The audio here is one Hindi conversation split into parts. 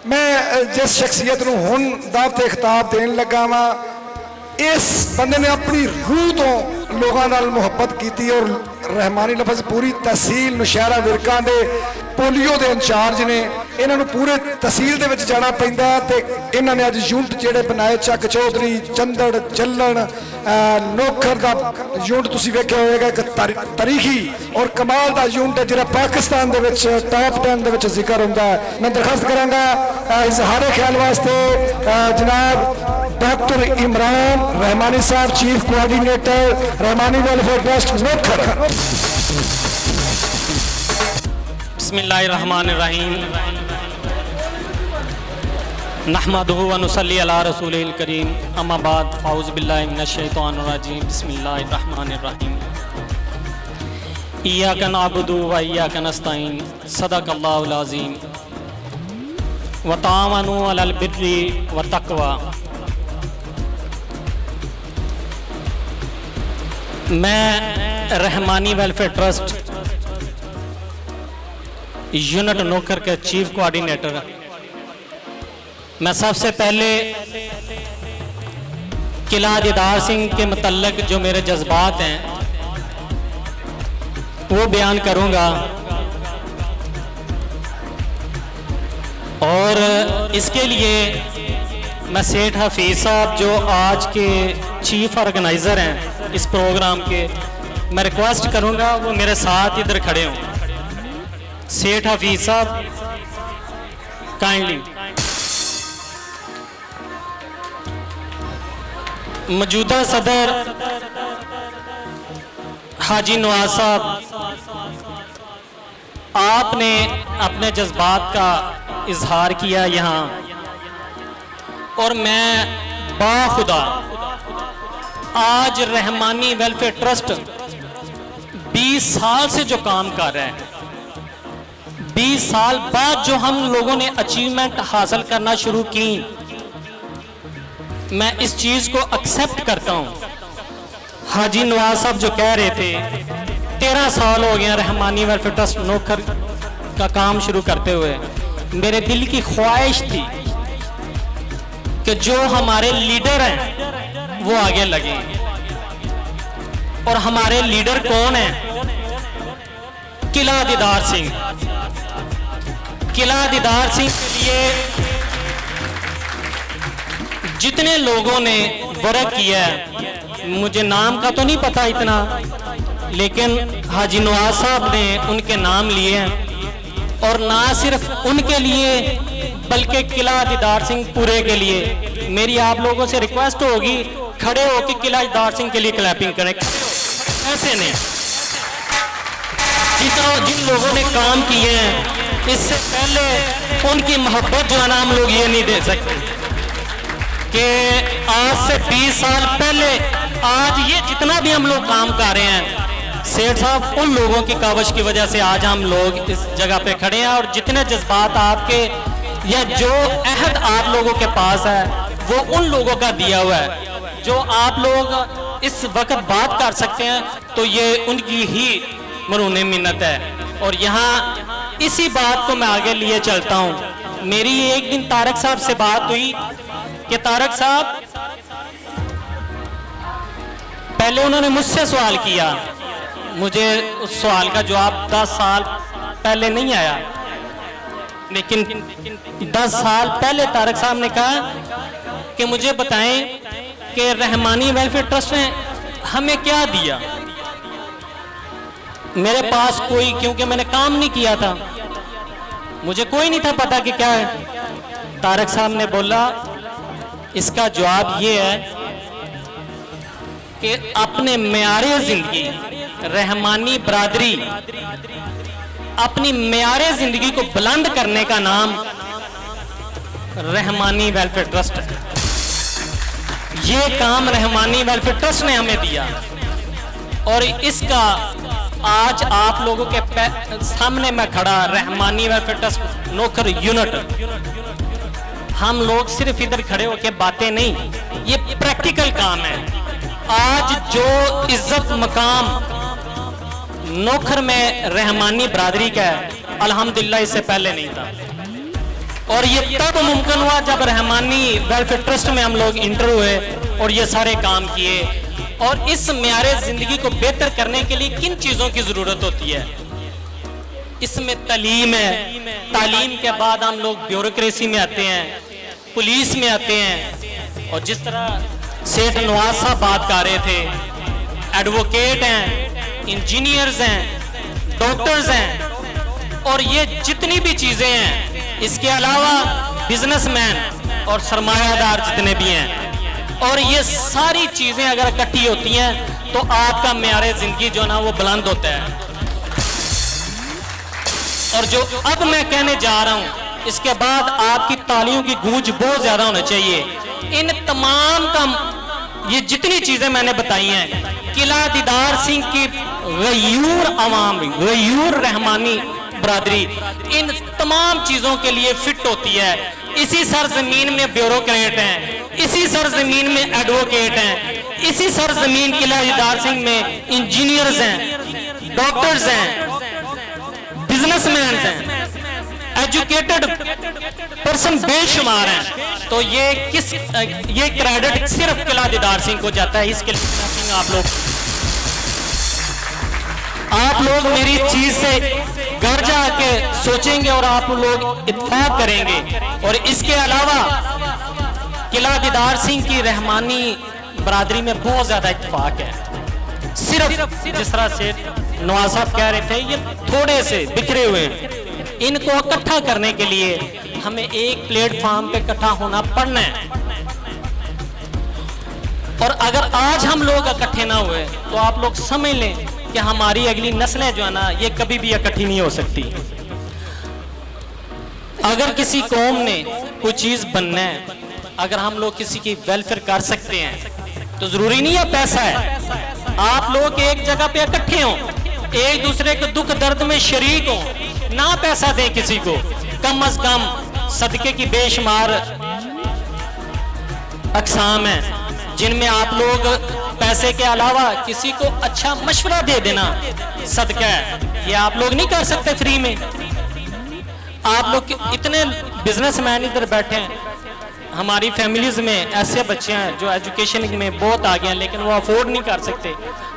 मैं जिस शख्सियत नूं हुण दावत खिताब देन लगा वा, इस बंदे ने अपनी रूह तो लोगों नाल मुहब्बत की और रहमानी लफज पूरी तहसील नौशहरा विरकां दे पोलियो के इंचार्ज ने। इन्होंने पूरे तहसील दे विच जाना पैंदा ते इन्हों ने अज यूनिट जिहड़े बनाए चक चौधरी चंदड़ जल्लन नोखर का यूनिट तुसीं वेख्या होएगा, एक तारीखी और कमाल का यूनिट है जिहड़ा पाकिस्तान दे विच टॉप 10 दे विच जिक्र हुंदा है। मैं दरखास्त करांगा इजहार ख्याल वास्ते जनाब डॉक्टर इमरान रहमानी साहब, chief coordinator Rahmani welfare trust Nokhar. बिस्मिल्लाहिर्रहमानिर्रहीम नहमदुहु व नुसल्ली अला रसूलिल करीम अम्मा बाद औज़ु बिल्लाहि मिनश शैतानिर रजीम बिस्मिल्लाहिर्रहमानिर्रहीम इय्याका नअबुदु व इय्याका नस्तईन सदक़ल्लाहुल अज़ीम व ताअवनु अलल बिर्रि व तक़वा। मैं रहमानी वेलफेयर ट्रस्ट यूनिट नौकर के चीफ कोऑर्डिनेटर। मैं सबसे पहले किला दीदार सिंह के मुतल्लिक जो मेरे जज्बात हैं वो बयान करूंगा और इसके लिए मैं सेठ हफीज साहब जो आज के चीफ ऑर्गेनाइज़र हैं इस प्रोग्राम के, मैं रिक्वेस्ट करूंगा वो मेरे साथ इधर खड़े हों। सेठ हफीज साहब काइंडली। मौजूदा सदर हाजी नवाज साहब, आपने अपने जज्बात का इजहार किया यहाँ, और मैं बाखुदा आज रहमानी वेलफेयर ट्रस्ट 20 साल से जो काम कर रहा है, 20 साल बाद जो हम लोगों ने अचीवमेंट हासिल करना शुरू की, मैं इस चीज को एक्सेप्ट करता हूं। हाजी नवाज साहब जो कह रहे थे 13 साल हो गए रहमानी वेलफेयर ट्रस्ट नौकर का काम शुरू करते हुए, मेरे दिल की ख्वाहिश थी कि जो हमारे लीडर हैं वो आगे लगे। और हमारे लीडर कौन हैं? किला दीदार सिंह। किला दीदार सिंह के लिए जितने लोगों ने वर्क किया है, मुझे नाम का तो नहीं पता इतना, लेकिन हाजी नवाज साहब ने उनके नाम लिए हैं, और ना सिर्फ उनके लिए बल्कि किला दीदार सिंह पूरे के लिए मेरी आप लोगों से रिक्वेस्ट होगी, खड़े होकर किला दीदार सिंह के लिए क्लैपिंग करें। ऐसे नहीं, जिन लोगों ने काम किए हैं इससे पहले उनकी मोहब्बत जो है ना हम लोग ये नहीं दे सकते कि आज से 20 साल पहले आज ये जितना भी हम लोग काम कर रहे हैं, सेठ साहब उन लोगों की काविश की वजह से आज हम लोग इस जगह पे खड़े हैं। और जितने जज्बात आपके या जो अहद आप लोगों के पास है वो उन लोगों का दिया हुआ है। जो आप लोग इस वक्त बात कर सकते हैं तो ये उनकी ही मरूने मिन्नत है। और यहाँ इसी बात को मैं आगे लिए चलता हूँ। मेरी एक दिन तारक साहब से बात हुई कि तारक साहब, पहले उन्होंने मुझसे सवाल किया, मुझे उस सवाल का जवाब 10 साल पहले नहीं आया, लेकिन 10 साल पहले तारक साहब ने कहा कि मुझे बताएं कि रहमानी वेलफेयर ट्रस्ट ने हमें क्या दिया। मेरे पास कोई, क्योंकि मैंने काम नहीं किया था, मुझे कोई नहीं था पता कि क्या है। तारक साहब ने बोला इसका जवाब ये है कि अपने मेयारे जिंदगी, रहमानी बरादरी अपनी मेयारे जिंदगी को बुलंद करने का नाम रहमानी वेलफेयर ट्रस्ट है। ये काम रहमानी वेलफेयर ट्रस्ट ने हमें दिया और इसका आज आप लोगों के सामने मैं खड़ा रहमानी वेलफेयर ट्रस्ट नौकर यूनिट। हम लोग सिर्फ इधर खड़े होकर बातें नहीं, ये प्रैक्टिकल काम है। आज जो इज्जत मकाम नौकर में रहमानी बरादरी का है, अल्हम्दुलिल्लाह इससे पहले नहीं था। और ये तब मुमकिन हुआ जब रहमानी वेलफेयर ट्रस्ट में हम लोग इंटर हुए और ये सारे काम किए। और इस म्यारे जिंदगी को बेहतर करने के लिए किन चीजों की जरूरत होती है? इसमें तालीम है। तालीम के बाद हम लोग ब्यूरोक्रेसी में आते हैं, पुलिस में आते हैं, और जिस तरह सेठ नवाज साहब बात कर रहे थे, एडवोकेट हैं, इंजीनियर्स हैं, डॉक्टर्स हैं, और ये जितनी भी चीजें हैं, इसके अलावा बिजनेसमैन और सरमायादार जितने भी हैं, और ये सारी चीजें अगर इकट्ठी होती हैं तो आपका म्यारे जिंदगी जो ना वो बुलंद होता है। और जो अब मैं कहने जा रहा हूं, इसके बाद आपकी तालियों की गूंज बहुत ज्यादा होनी चाहिए। इन तमाम का ये जितनी चीजें मैंने बताई हैं, किला दीदार सिंह की गयूर अवाम, गयूर रहमानी बरादरी इन तमाम चीजों के लिए फिट होती है। इसी सरजमीन में ब्यूरोक्रेट हैं, इसी सरजमीन में एडवोकेट हैं, इसी सरजमीन किला दीदार सिंह में इंजीनियर्स हैं, डॉक्टर्स हैं, बिजनेसमैन हैं, एजुकेटेड पर्सन बेशुमार हैं। तो ये क्रेडिट सिर्फ किला दीदार सिंह को जाता है। इसके लिए आप लोग मेरी चीज से घर जाके सोचेंगे और आप लोग इत्तेफाक करेंगे। और इसके अलावा किला दीदार सिंह की रहमानी बरादरी में बहुत ज्यादा इत्तेफाक है। सिर्फ जिस तरह से नवाज साहब कह रहे थे, ये थोड़े से बिखरे हुए हैं, इनको इकट्ठा करने के लिए हमें एक प्लेटफॉर्म पे इकट्ठा होना पड़ना है। और अगर आज हम लोग इकट्ठे ना हुए तो आप लोग समझ लें कि हमारी अगली नस्लें जो है ना, ये कभी भी इकट्ठी नहीं हो सकती। अगर किसी कौम ने कोई चीज बनना है, अगर हम लोग किसी की वेलफेयर कर सकते हैं, तो जरूरी नहीं है पैसा है। आप लोग एक जगह पे इकट्ठे हों, एक दूसरे के दुख दर्द में शरीक हों, ना पैसा दें किसी को, कम अज कम सदके की बेशुमार अकसाम है जिनमें आप लोग पैसे के अलावा किसी को अच्छा मशवरा दे देना सदका है। ये आप लोग नहीं कर सकते फ्री में। आप लोग इतने बिजनेसमैन इधर बैठे हैं, हमारी फैमिलीज में ऐसे बच्चे हैं जो एजुकेशन में बहुत आगे हैं, लेकिन वो अफोर्ड नहीं कर सकते।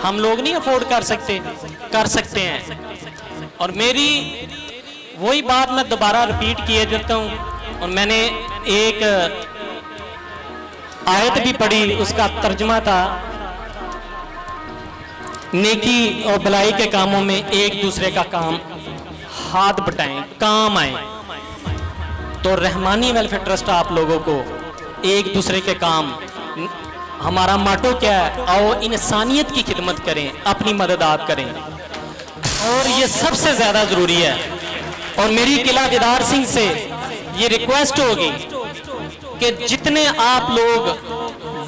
हम लोग नहीं अफोर्ड कर सकते हैं। और मेरी वही बात मैं दोबारा रिपीट किए देता हूँ। और मैंने एक आयत भी पढ़ी, उसका तर्जुमा था, नेकी और भलाई के कामों में एक दूसरे का काम हाथ बटाएं, काम आए। तो रहमानी वेलफेयर ट्रस्ट आप लोगों को एक दूसरे के काम, हमारा माटो क्या है, आओ इंसानियत की खिदमत करें, अपनी मदद आप करें, और ये सबसे ज्यादा जरूरी है। और मेरी किला दीदार सिंह से ये रिक्वेस्ट होगी कि जितने आप लोग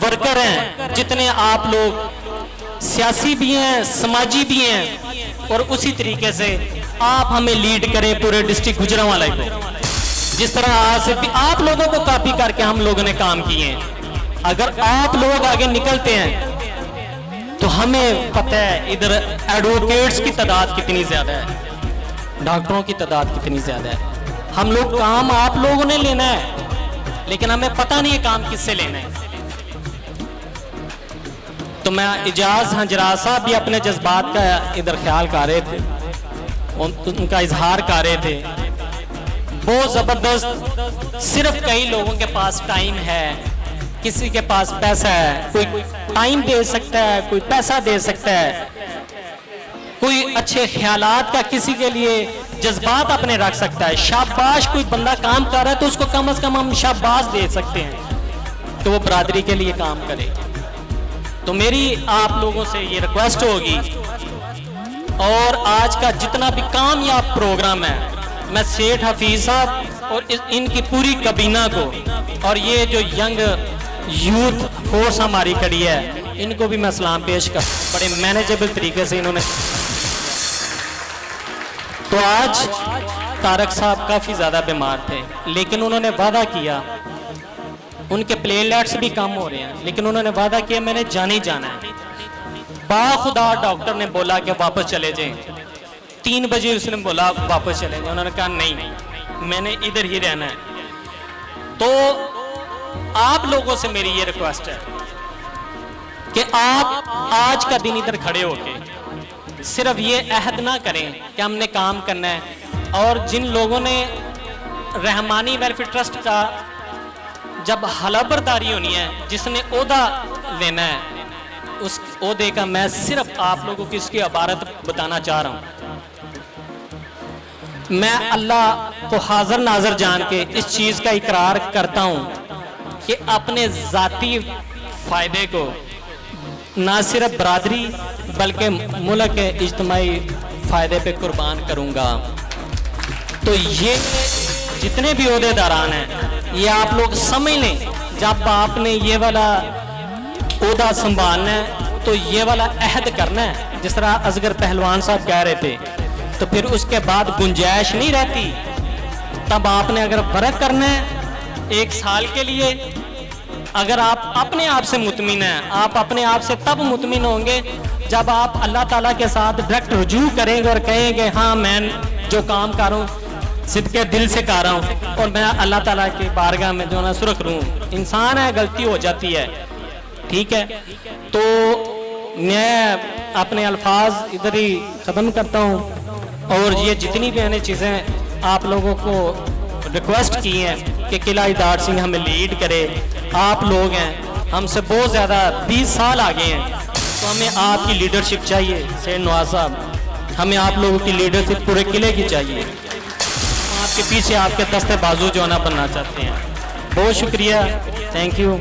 वर्कर हैं, जितने आप लोग सियासी भी हैं, समाजी भी हैं, और उसी तरीके से आप हमें लीड करें पूरे डिस्ट्रिक्ट गुजरांवाला को। जिस तरह आज से भी आप लोगों को कॉपी करके हम लोगों ने काम किए हैं। अगर आप लोग आगे निकलते हैं तो हमें पता है इधर एडवोकेट्स की तादाद कितनी ज्यादा है, डॉक्टरों की तादाद कितनी ज्यादा है। हम लोग काम आप लोगों ने लेना है, लेकिन हमें पता नहीं है काम किससे लेना है। तो मैं इजाज हंजराज साहब भी अपने जज्बात का इधर ख्याल कर रहे थे, उनका इजहार कर रहे थे बहुत जबरदस्त। सिर्फ कई लोगों के पास टाइम है, किसी के पास पैसा है, कोई टाइम दे सकता है, कोई पैसा दे सकता है, कोई अच्छे ख्यालात का किसी के लिए जज्बात अपने रख सकता है। शाबाश, कोई बंदा काम कर रहा है तो उसको कम से कम हम शाबाश दे सकते हैं तो वो बरादरी के लिए काम करे। तो मेरी आप लोगों से ये रिक्वेस्ट होगी, और आज का जितना भी कामयाब प्रोग्राम है, मैं सेठ हफीज साहब और इनकी पूरी कबीना को, और ये जो यंग यूथ फोर्स हमारी खड़ी है, इनको भी मैं सलाम पेश कर, बड़े मैनेजेबल तरीके से इन्होंने। तो आज तारक साहब काफ़ी ज़्यादा बीमार थे, लेकिन उन्होंने वादा किया, उनके प्लेटलेट्स भी कम हो रहे हैं, लेकिन उन्होंने वादा किया मैंने जाना ही जाना है। बाखुदा डॉक्टर ने बोला कि वापस चले जाएं, 3 बजे उसने बोला वापस चले जाएं, उन्होंने कहा नहीं, मैंने इधर ही रहना है। तो आप लोगों से मेरी ये रिक्वेस्ट है कि आप आज का दिन इधर खड़े होके सिर्फ ये अहद ना करें कि हमने काम करना है, और जिन लोगों ने रहमानी वेलफेयर ट्रस्ट का जब हलाबरदारी होनी है, जिसने ओहदा लेना है, उस ओहदे का मैं सिर्फ आप लोगों की इसकी इबारत बताना चाह रहा हूँ। मैं अल्लाह को हाजिर नाजर जान के इस चीज़ का इकरार करता हूँ कि अपने ज़ाती फ़ायदे को ना सिर्फ बरादरी बल्कि मुल्क के इज्तिमाई फ़ायदे पे कुर्बान करूँगा। तो ये जितने भी ओहदेदारान हैं, ये आप लोग समझ लें, जब आपने ये वाला ओहदा संभालना है तो ये वाला अहद करना है, जिस तरह असगर पहलवान साहब कह रहे थे, तो फिर उसके बाद गुंजाइश नहीं रहती। तब आपने अगर फर्क करना है 1 साल के लिए, अगर आप अपने आप से मुतमिन हैं, आप अपने आप से तब मुतमिन होंगे जब आप अल्लाह ताला के साथ डायरेक्ट रुजू करेंगे और कहेंगे हाँ मैं जो काम कर रहा हूँ सिद्के दिल से कर रहा हूँ और मैं अल्लाह ताला की बारगाह में जो ना सुरख रहूँ। इंसान है, गलती हो जाती है, ठीक है। तो मैं अपने अल्फाज इधर ही ख़त्म करता हूँ, और ये जितनी भी मैंने चीज़ें आप लोगों को रिक्वेस्ट की हैं कि किला इदार सिंह हमें लीड करे, आप लोग हैं हमसे बहुत ज़्यादा 20 साल आगे हैं, तो हमें आपकी लीडरशिप चाहिए। सैयद नवाज साहब, हमें आप लोगों की लीडरशिप पूरे किले की चाहिए। आपके पीछे आपके दस्ते बाजू जो ना बनना चाहते हैं। बहुत शुक्रिया, थैंक यू।